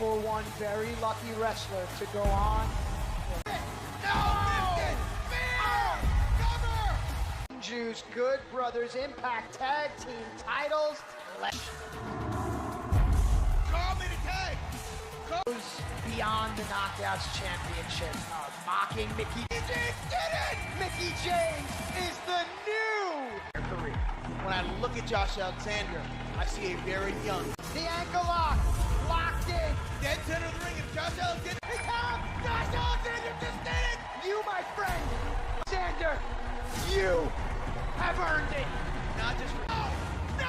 for one very lucky wrestler to go on. Juice, Good Brothers Impact Tag Team titles. Call me the tag. Goes beyond the Knockouts Championship. Mocking Mickey James did it! Mickey James is the new career. When I look at Josh Alexander, I see a very young. The ankle lock, locked in. Dead center of the ring, and Josh Alexander. Josh Alexander just did it! You, my friend, Alexander, you have earned it. Not just. No! No!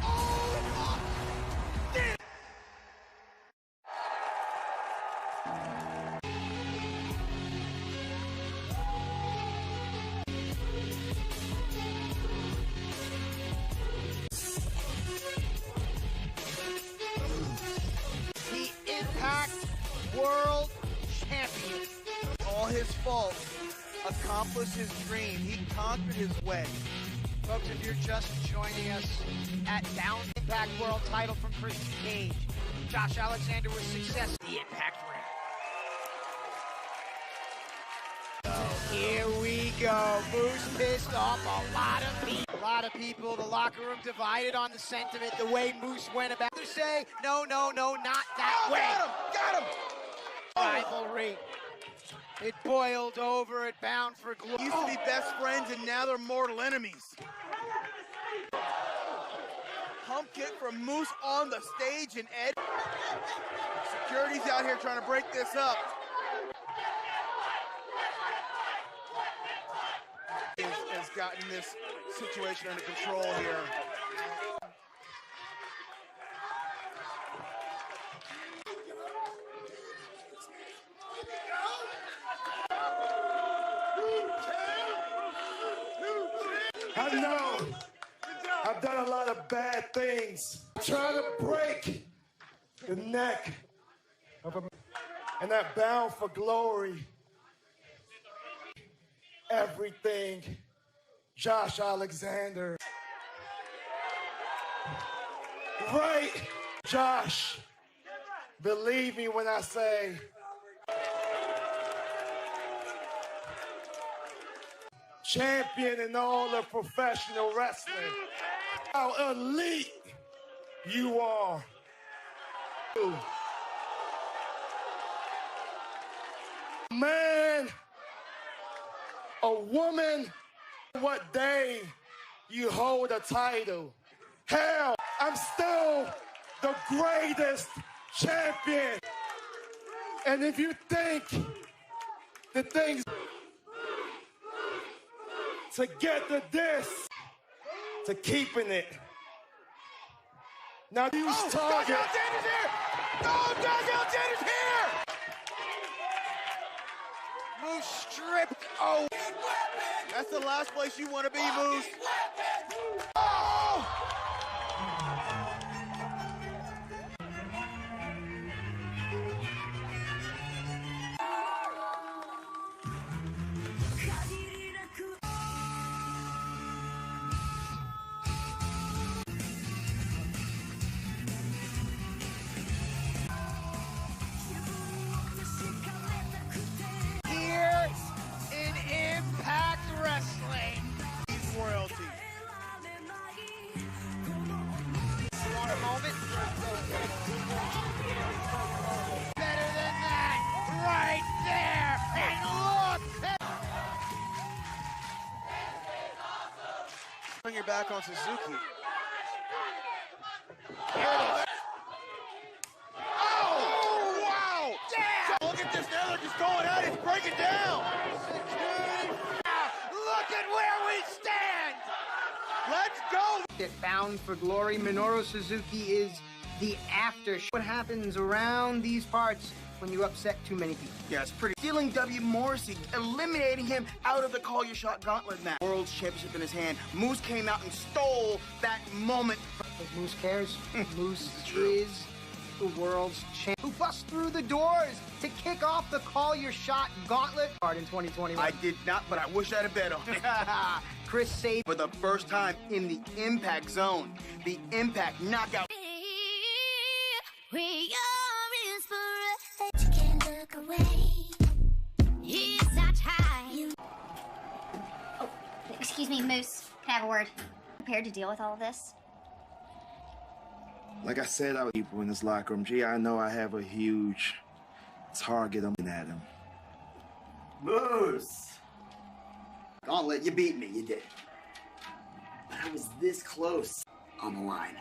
Oh, fuck! Damn! The Impact World Champion. All his fault. Accomplished his dream. He conquered his way. Folks, if you're just joining us at Down Impact World title from Christian Cage, Josh Alexander was successful. The Impact ring. So here we go. Moose pissed off a lot of people. A lot of people, the locker room divided on the sentiment, the way Moose went about. They say, no, not that way. Got him! Rivalry. It boiled over, it bound for glory. Used to be best friends, and now they're mortal enemies. Pump kick from Moose on the stage, and Ed. Security's out here trying to break this up. Has gotten this situation under control here. I know I've done a lot of bad things. Trying to break the neck of a man, and that bound for glory. Everything, Josh Alexander. Right, Josh. Believe me when I say champion in all of professional wrestling. How elite you are. Man, a woman, what day you hold a title. Hell, I'm still the greatest champion. And if you think the things to get to this, to keeping it. Now use target. Josh Alexander's here! Oh, Josh Alexander's here! Moose stripped. Oh, That's the last place you want to be, Moose. Oh! here in Impact Wrestling. Royalty. You want a moment? Better than that, right there, and look! Turn your back on Suzuki. Oh, wow! Damn! Look at this now, they're just going at it, it's breaking down! Look at where we stand! Let's go! Bound for Glory, Minoru Suzuki is the after. What happens around these parts when you upset too many people? Yeah, it's pretty. Stealing W. Morrissey, eliminating him out of the Call Your Shot Gauntlet match. World's Championship in his hand. Moose came out and stole that moment. If Moose cares, Moose is the world's champ who busts through the doors to kick off the Call Your Shot Gauntlet card in 2021. I did not, but I wish I'd have bet on it. Chris saved For the first time in the Impact Zone, the Impact Knockout. We are Excuse me, Moose. Can I have a word? Prepared to deal with all of this? Like I said, I was people in this locker room. Gee, I know I have a huge target. I'm looking at him. Moose! Gauntlet, you beat me, you did. But I was this close on the line.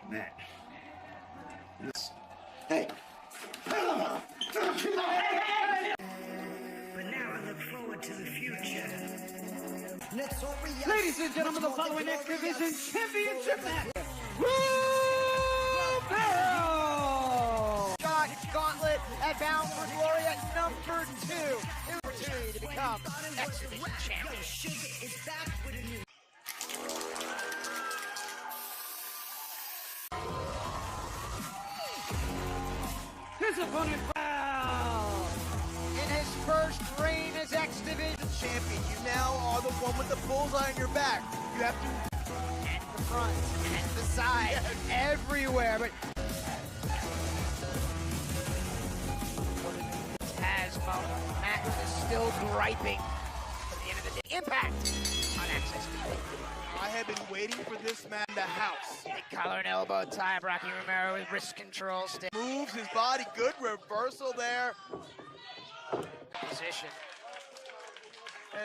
Man. Hey. But now I look forward to the future. Ladies and gentlemen, the following X Division Championship match. Shot Gauntlet at Bound for Glory at number 2. Opportunity to become X Division champion. His opponent in his first reign as X Division champion. You now are the one with the bullseye on your back. You have to and the front and the side, everywhere. But has Matt is still griping at the end of the day. Impact on Access TV. I have been waiting for this man in the house. Big collar and elbow tie, Rocky Romero with wrist control stick. Moves his body, good reversal there. Position.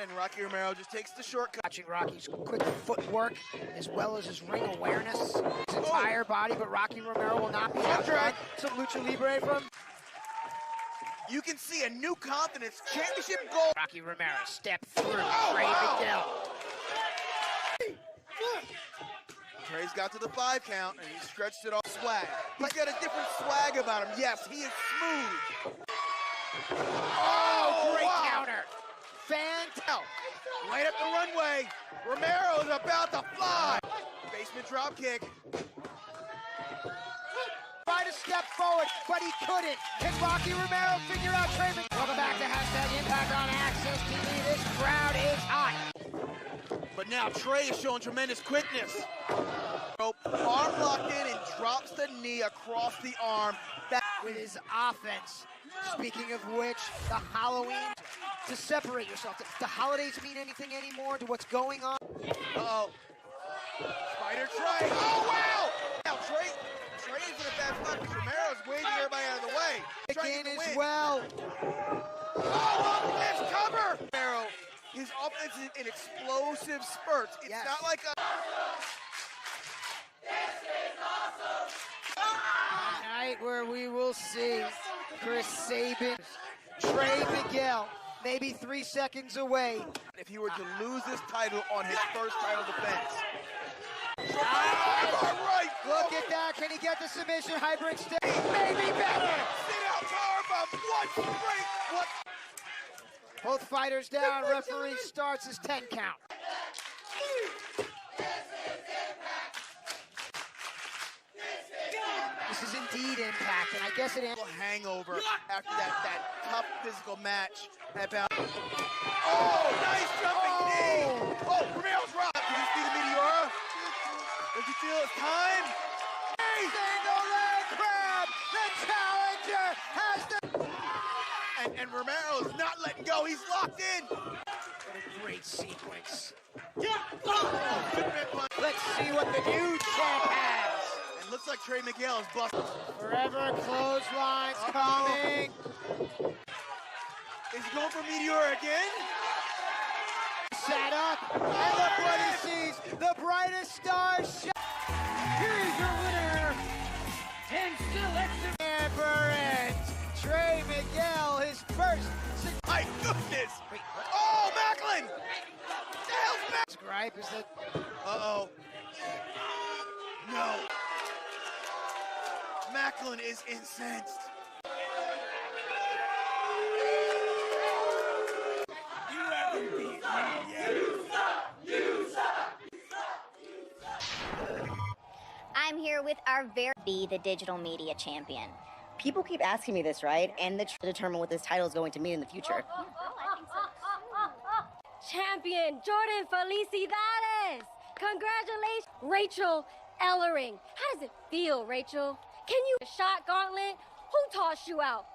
And Rocky Romero just takes the shortcut. Watching Rocky's quick footwork as well as his ring awareness, his entire body, but Rocky Romero will not be outdone. Some lucha libre from. You can see a new confidence, championship goal. Rocky Romero step through. Trey Miguel. Trey's got to the 5 count and he stretched it off swag. He's got a different swag about him. Yes, he is smooth. Oh, great counter. Fantastic. Right up the runway. Romero is about to fly. Basement drop kick. Tried to step forward, but he couldn't. Can Rocky Romero figure out Trey Miguel? Welcome back to #Impact on Access TV. This crowd is hot. But now Trey is showing tremendous quickness. Arm locked in and drops the knee across the arm. Back with his offense. Speaking of which, the Halloween, to separate yourself. Do holidays mean anything anymore to what's going on? Uh-oh. Spider Trey. Oh, wow! Now Trey is in a bad spot because Romero's waving everybody out of the way. Again as well. Oh, this cover! Romero, his offense is in explosive spurts. It's not like a... Night where we will see Chris Sabin, Trey Miguel, maybe 3 seconds away. If he were to lose this title on his first title defense. Right. Look at that. Can he get the submission? Hybrid stick. Maybe better. Sit out powerbomb. What? Both fighters down. Referee starts his 10 count. This is indeed Impact, and I guess it ends. Hangover after that tough physical match. Oh, nice jumping knee. Oh, Romero's rock. Did you see the Meteora? Does he feel it's time? Single leg grab. The challenger has the. And Romero's not letting go. He's locked in. What a great sequence. Let's see what the new champ has. It looks like Trey Miguel is busted. Forever clotheslines coming. Is he going for Meteora again? Set up, and look what he sees. The brightest star shine. Here's your winner, and still extra never ends. Trey Miguel, his first. My goodness! Wait, oh, Macklin! The hell's Macklin? gripe is that. Uh-oh. No. Macklin is incensed. You haven't beat me yet. You suck! I'm here with our be the digital media champion. People keep asking me this, right? And to determine what this title is going to mean in the future. Champion Jordan Felicidades! Congratulations, Rachel Ellering. How does it feel, Rachel? Can you shot Gauntlet? Who tossed you out?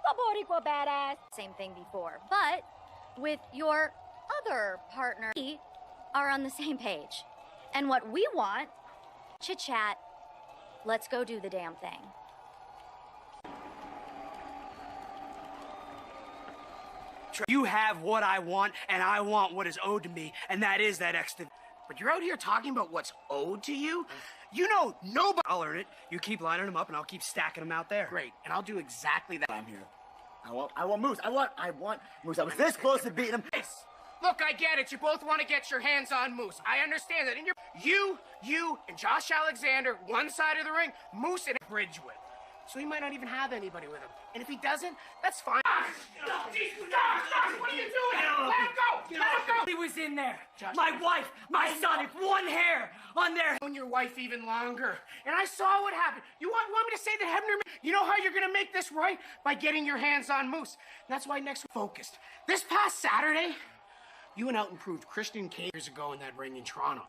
the Boricua badass. Same thing before, but with your other partner, we are on the same page. And what we want, chit-chat, let's go do the damn thing. You have what I want, and I want what is owed to me, and that is that extra. But you're out here talking about what's owed to you? You know nobody. I'll earn it. You keep lining them up, and I'll keep stacking them out there. Great, and I'll do exactly that. I'm here. I want Moose. I want Moose. I was this close to beating him. Look, I get it. You both want to get your hands on Moose. I understand that. And you, and Josh Alexander, one side of the ring, Moose and Bridge with. So he might not even have anybody with him. And if he doesn't, that's fine. Josh, what are you doing? Let him go! Let him go! He was in there. Josh, my wife, my son, if one hair on their... Known your wife even longer. And I saw what happened. You want me to say that Hebner... You know how you're going to make this right? By getting your hands on Moose. And that's why next week focused. This past Saturday, you went out and proved Christian Cage years ago in that ring in Toronto.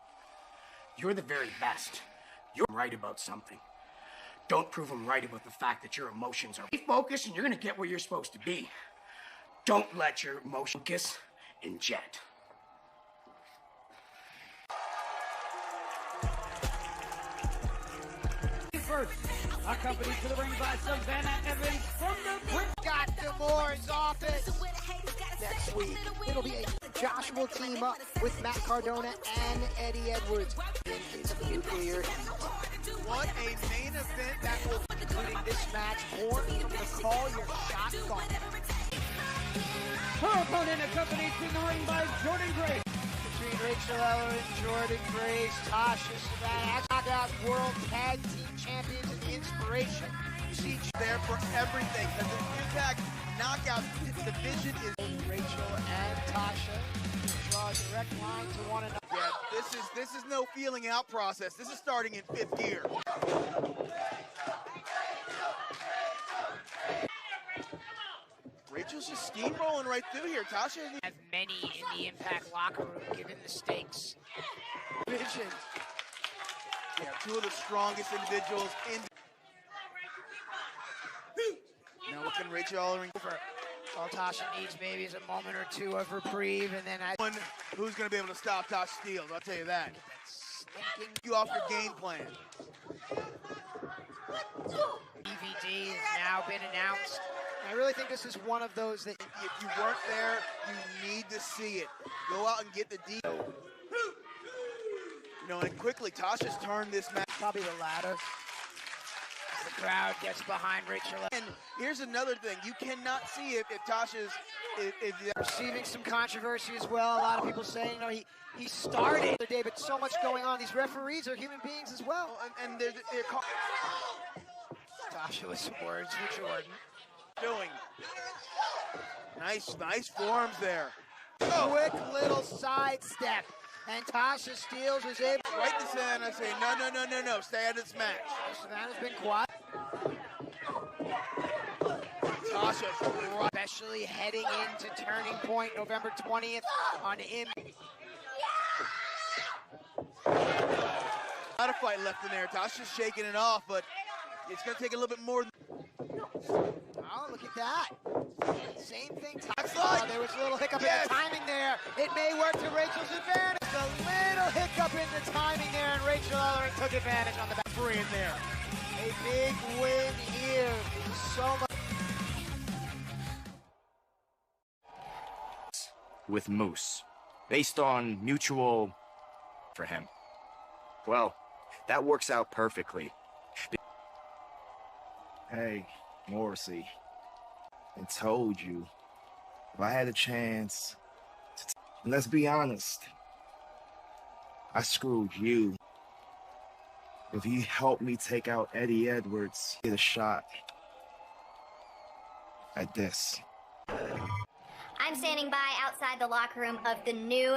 You're the very best. You're right about something. Don't prove them right about the fact that your emotions are focused and you're going to get where you're supposed to be. Don't let your emotion focus and jet. First, accompanied to the ring by Savannah Evans from the Brit. Got D'Amore's office. Next week, it'll be a Josh will team up with Matt Cardona and Eddie Edwards in his nuclear heat. What a main event that will be, including this match, more from the Call Your Shot Gauntlet. Her opponent accompanied to the ring by Jordan Grace. Between Rachel Eller and Jordan Grace, Tasha Savannah, Knockout World Tag Team Champions and Inspiration. You see there for everything. Because the Impact Knockout division is Rachel and Tasha draw a direct line to one another. Yeah, this is no feeling out process. This is starting in 5th gear. Rachel's just steamrolling right through here. Tasha have many in the Impact locker room, given the stakes. Vision. Yeah, two of the strongest individuals in. Now what can Rachel Ellering over? All Tasha needs maybe is a moment or two of reprieve, and then one who's going to be able to stop Tasha Steelz, I'll tell you that. Thinking you off your game plan. DVD has now been announced. I really think this is one of those that if you weren't there, you need to see it. Go out and get the deal. You know, and quickly, Tasha's turned this match. Probably the latter. The crowd gets behind Rachel. And here's another thing. You cannot see if Tasha's receiving some controversy as well. A lot of people saying, you know, he started the day, but so much going on. These referees are human beings as well. And they're Tasha with some words for Jordan. Doing nice forms there. Quick little sidestep, and Tasha Steelz was able right to Savannah say no, stay out of this match. Savannah's been quiet. Tasha, especially heading into Turning Point November 20th on Impact. Not a fight left in there. Tasha's shaking it off, but it's going to take a little bit more. Oh, look at that. Same thing. There was a little hiccup in the timing there. It may work to Rachel's advantage. A little hiccup in the timing there, and Rachel Ellering took advantage on the back. Free in there. A big win here. So much. With Moose, based on mutual for him. Well, that works out perfectly. Hey, Morrissey, I told you, if I had a chance, and let's be honest, I screwed you. If you helped me take out Eddie Edwards, get a shot at this. I'm standing by outside the locker room of the new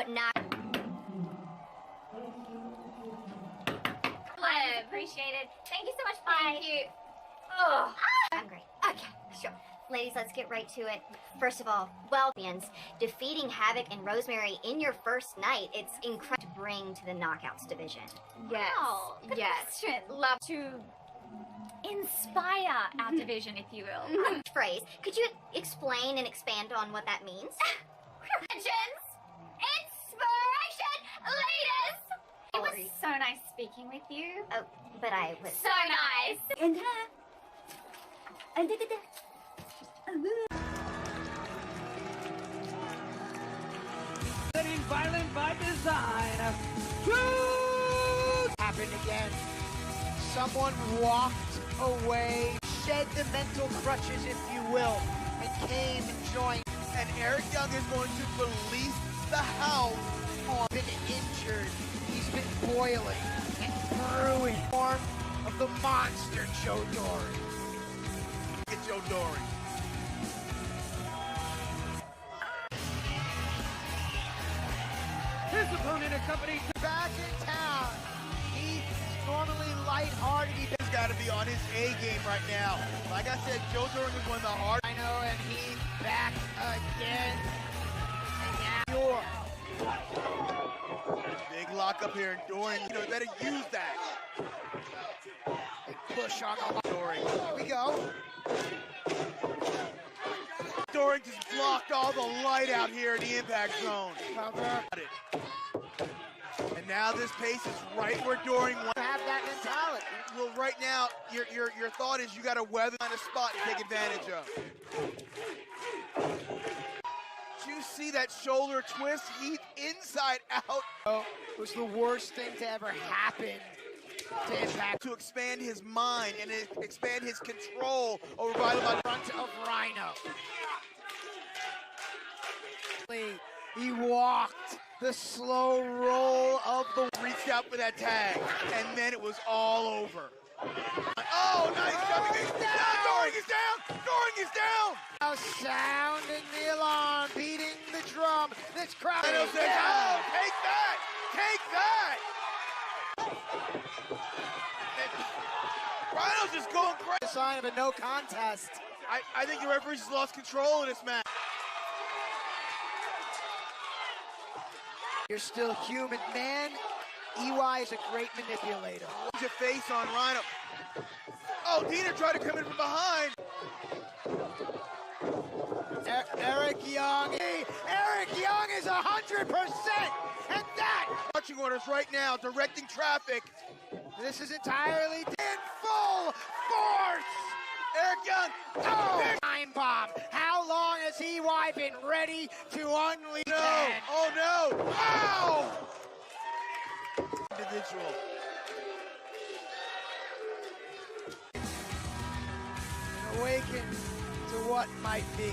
I appreciate it. Thank you so much. Thank you. Oh, hungry. Okay, sure. Ladies, let's get right to it. First of all, champions, defeating Havoc and Rosemary in your first night. It's incredible to bring to the Knockouts division. Yes. Wow, yes. Love to inspire our division, if you will. Phrase. Could you explain and expand on what that means? Legends! Inspiration leaders! It was so nice speaking with you. Oh, but I was... So nice! Getting violent by design. Happened again. Someone walked away, shed the mental crutches, if you will, and came and joined. And Eric Young is going to release the house. Been injured. He's been boiling and brewing. Form of the monster Joe Dory. Get Joe Dory. His opponent accompanied Back in town. He's normally lighthearted. He's got to be on his A game right now. Like I said, Joe Dory is one of the hard. I know, and he's back again. And now big lock up here, and Doring, you better use that. Big push on the Doring. Here we go. Doring just blocked all the light out here in the impact zone. Cover. And now this pace is right where Doring wants to have that mentality. Well, right now, your thought is you got to weather on a spot and take advantage of. Did you see that shoulder twist? He's inside out. Oh, it was the worst thing to ever happen to Impact. To expand his mind and expand his control over Vital Body. Front of Rhino. He walked the slow roll of the... Reached out for that tag, and then it was all over. Oh, nice jumping. He's down. Doring is down. Doring is down. Now sounding the alarm, beating the drum. This crowd is down. Oh, take that. Take that. Rhino's just going crazy. A sign of a no contest. I think the referee's just lost control of this match. You're still human, man. EY is a great manipulator. Your face on Rhino. Oh, Dieter tried to come in from behind. Eric Young. Eric Young is 100%. And that. Marching orders right now, directing traffic. This is entirely in full force. Eric Young. Oh, time bomb. How long has EY been ready to unleash? No. Oh, no. Wow. Individual. Awaken to what might be.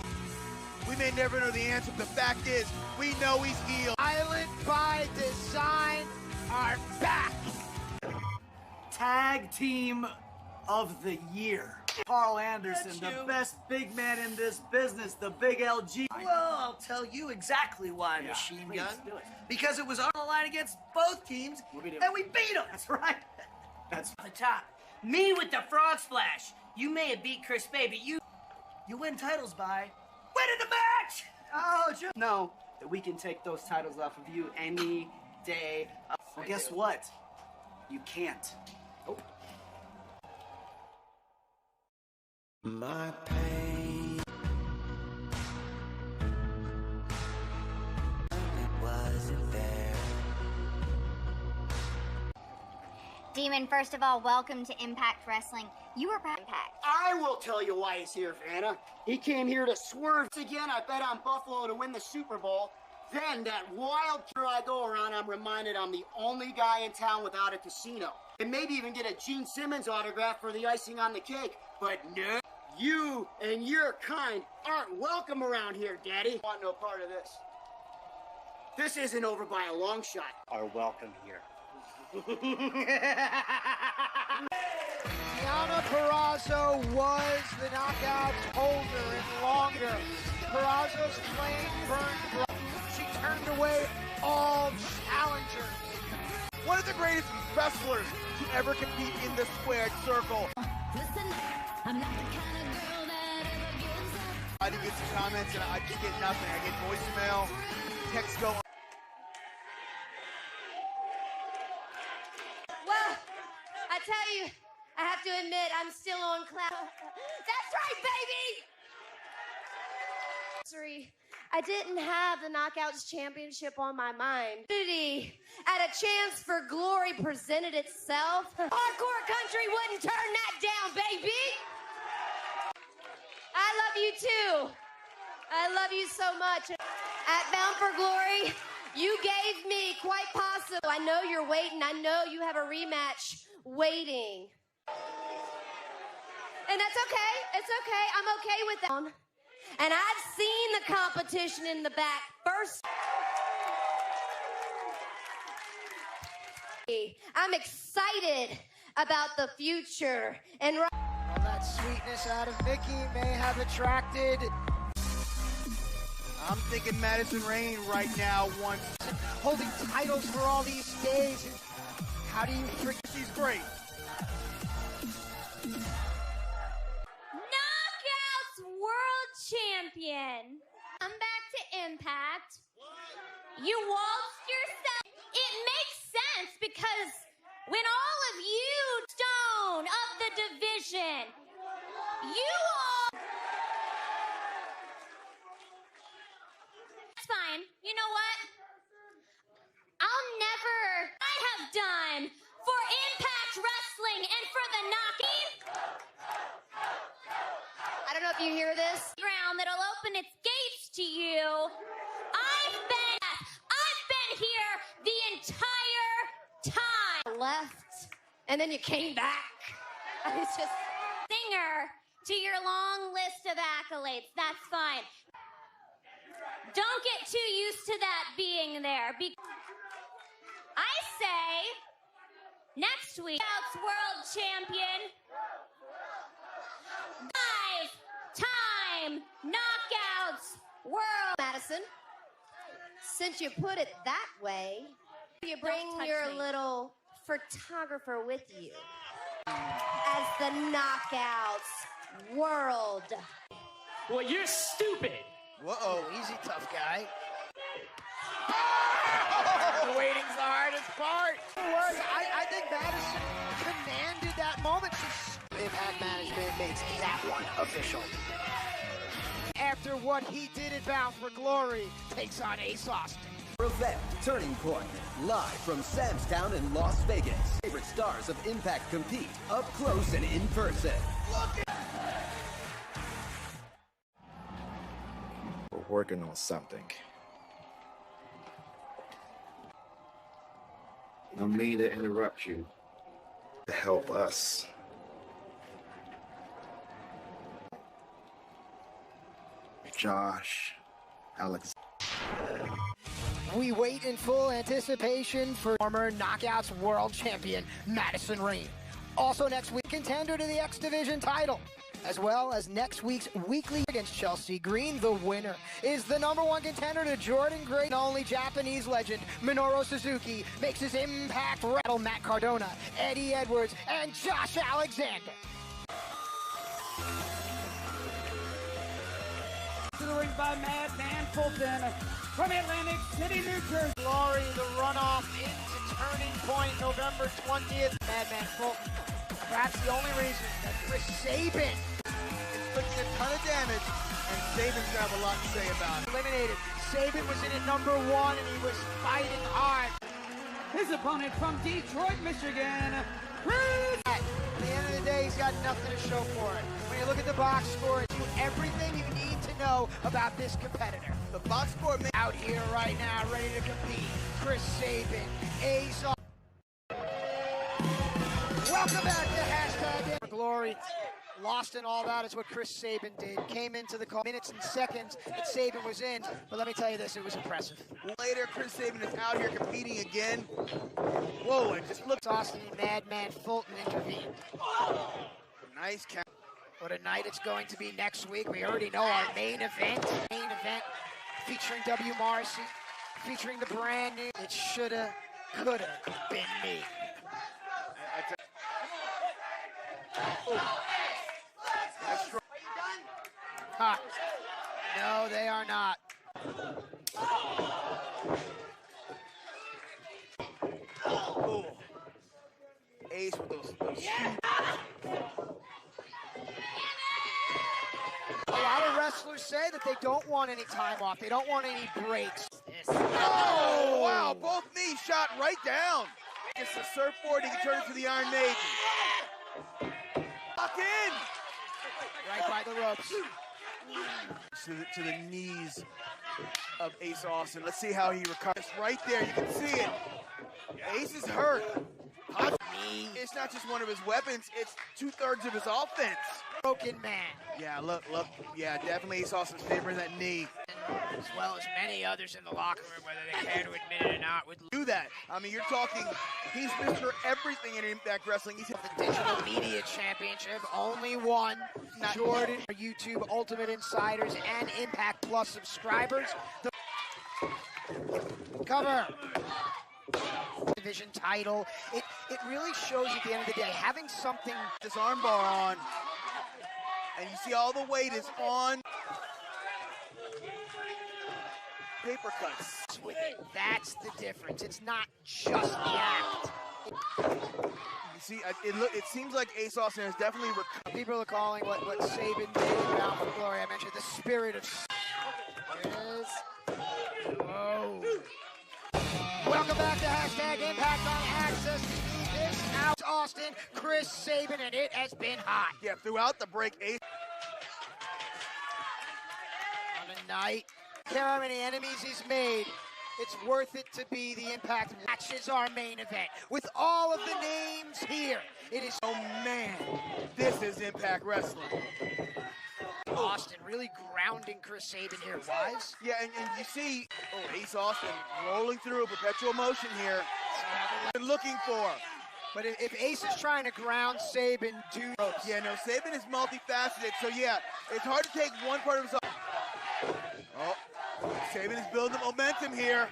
We may never know the answer, but the fact is, we know he's healed. Island by Design are back. Tag Team of the Year. Carl Anderson, the best big man in this business, the big LG. Well, I'll tell you exactly why, Machine Gun. Because it was on the line against both teams, and we beat them. That's right. That's the top. Me with the frog splash. You may have beat Chris Bay, but you win titles by winning the match. Oh, just know that we can take those titles off of you any day. Well, guess what? You can't. Nope. My pain, it wasn't there. Demon, first of all, welcome to Impact Wrestling. You were proud of Impact. I will tell you why he's here, Vanna. He came here to swerve. Again, I bet on Buffalo to win the Super Bowl. Then that wild tour I go around, I'm reminded I'm the only guy in town without a casino. And maybe even get a Gene Simmons autograph for the icing on the cake. But no. You and your kind aren't welcome around here, Daddy. Want no part of this. This isn't over by a long shot. Are welcome here. Deonna Purrazzo was the knockouts holder and longer. Purrazzo's flame burned bright. She turned away all challengers. One of the greatest wrestlers to ever compete in the squared circle. Listen, I'm not the kind of girl that ever gives up. I didn't get some comments and I just get nothing. I get voicemail, text go. Well, I tell you, I have to admit, it. I'm still on cloud. That's right, baby! I didn't have the Knockouts Championship on my mind. At a chance for glory presented itself. Hardcore country wouldn't turn that down, baby! I love you too. I love you so much. At Bound for Glory, you gave me quite possible. I know you're waiting. I know you have a rematch waiting. And that's okay. It's okay. I'm okay with that. And I've seen the competition in the back. First, I'm excited about the future. And all that sweetness out of Mickey may have attracted. I'm thinking Madison Rain right now wants holding titles for all these days. How do you trick? She's great. Knockouts World Champion. Come back to Impact. You waltzed yourself. It makes sense because when all of you stone of the division, you all. That's fine. You know what? I'll never. I have done for Impact Wrestling and for the knocking. I don't know if you hear this. Ground that'll open its gates to you. I've been here the entire time. Left, and then you came back. It's just singer to your long list of accolades. That's fine. Don't get too used to that being there. I say, next week, Knockouts World Champion, 5-time Knockouts World. Madison, since you put it that way, you bring your little photographer with you as the Knockouts World. Well, you're stupid. Whoa, easy, tough guy. The waiting's the hardest part. I think Madison commanded that moment. Impact Management makes that one official. After what he did at Bound for Glory, takes on Ace Austin. Event Turning Point, live from Sam's Town in Las Vegas. Favorite stars of Impact compete up close and in person. We're working on something. No need to interrupt you to help us. Josh, Alex. We wait in full anticipation for former Knockouts World Champion Madison Rain. Also next week, contender to the X Division title. As well as next week's weekly against Chelsea Green, the winner is the #1 contender to Jordan Gray. The only Japanese legend, Minoru Suzuki, makes his Impact rattle Matt Cardona, Eddie Edwards, and Josh Alexander. To the ring by Madman Fulton from Atlantic City, New Jersey. Glory, the runoff into Turning Point, November 20th. Madman Fulton, perhaps the only reason that Chris Sabin inflicting a ton of damage, and Sabin's gonna have a lot to say about it. Eliminated. Sabin was in at #1, and he was fighting hard. His opponent from Detroit, Michigan, Chris. At the end of the day, he's got nothing to show for it. When you look at the box score, it's everything you need to know about this competitor. The box score out here right now, ready to compete. Chris Sabin, Ace. Welcome back to Hashtag Glory. Lost in all that is what Chris Sabin did. Came into the call minutes and seconds that Sabin was in, but let me tell you this, it was impressive. Later, Chris Sabin is out here competing again. Whoa, and just look. Austin and Madman Fulton intervened. Nice count. What a night it's going to be next week. We already know our main event featuring W. Morrissey, featuring the brand new It Shoulda, Coulda Been Me. Huh. No, they are not. Ace with those that they don't want any time off. They don't want any breaks. Oh, wow, both knees shot right down. It's the surfboard, he can turn it to the Iron Maiden. Lock in. Right by the ropes. To the knees of Ace Austin. Let's see how he recovers. Right there, you can see it. Ace is hurt. It's not just one of his weapons, it's 2/3 of his offense. Broken man. Yeah, look, yeah, definitely Ace Austin's favoring that knee. As well as many others in the locker room, whether they care to admit it or not, would do that. I mean, you're talking, he's Mr. Everything in Impact Wrestling. He's the Digital Media Championship, only one. Jordan, YouTube Ultimate Insiders, and Impact Plus subscribers. Cover. Division title. It really shows you at the end of the day, having something. This armbar on, and you see all the weight is on. Paper cuts. With it. That's the difference. It's not just the act. You see, it seems like Ace Austin has definitely recovered. People are calling what Sabin did in Bound for Glory. I mentioned the spirit of. There it is. Whoa. Welcome back to Hashtag Impact on Access. This out Austin, Chris Sabin, and it has been hot. Yeah, throughout the break, Ace. On a night. Care how many enemies he's made. It's worth it to be the Impact matches our main event. With all of the names here, it is. Oh man, this is Impact Wrestling. Austin really grounding Chris Sabin here, wise. Yeah, and you see, Ace Austin rolling through a perpetual motion here. Been looking for. But if Ace is trying to ground Sabin, yeah, no, Sabin is multifaceted, so yeah, it's hard to take one part of his. Oh, Sabin is building momentum here.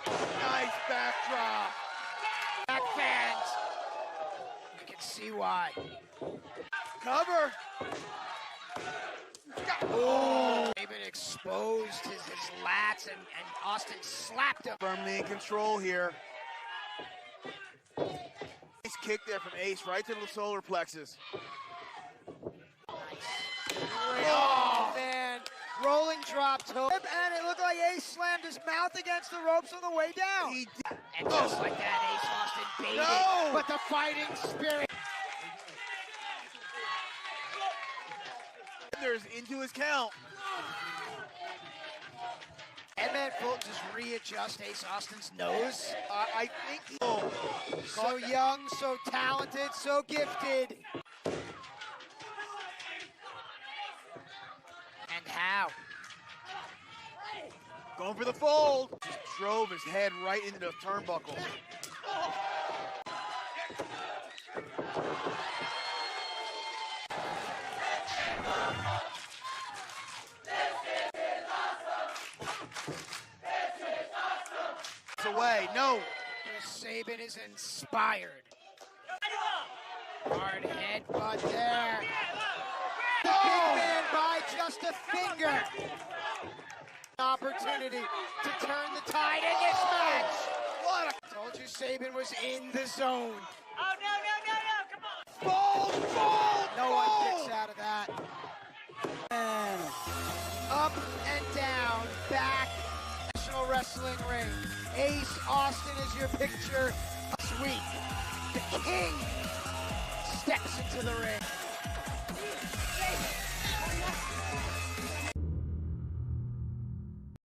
Nice backdrop. Back fans. You can see why. Cover. Oh, Sabin exposed his lats, and Austin slapped him. Firmly in control here. Nice kick there from Ace, right to the solar plexus. Nice. Oh, man. Rolling drop toe. And it looked like Ace slammed his mouth against the ropes on the way down. He did. And just like that, Ace Austin baited. No! But the fighting spirit. Into his count. Headman Fulton just readjust Ace Austin's nose. I think so young, so talented, so gifted. And how? Going for the fold. Just drove his head right into the turnbuckle. Away, no. Chris Sabin is inspired. Hard headbutt there. The big man by just a finger. Opportunity to turn the tide in this match. What a... Told you Sabin was in the zone. Oh, no, come on. Fold! No one kicks out of that. And up and down, back. National Wrestling ring. Ace Austin is your picture. Sweet. The king steps into the ring.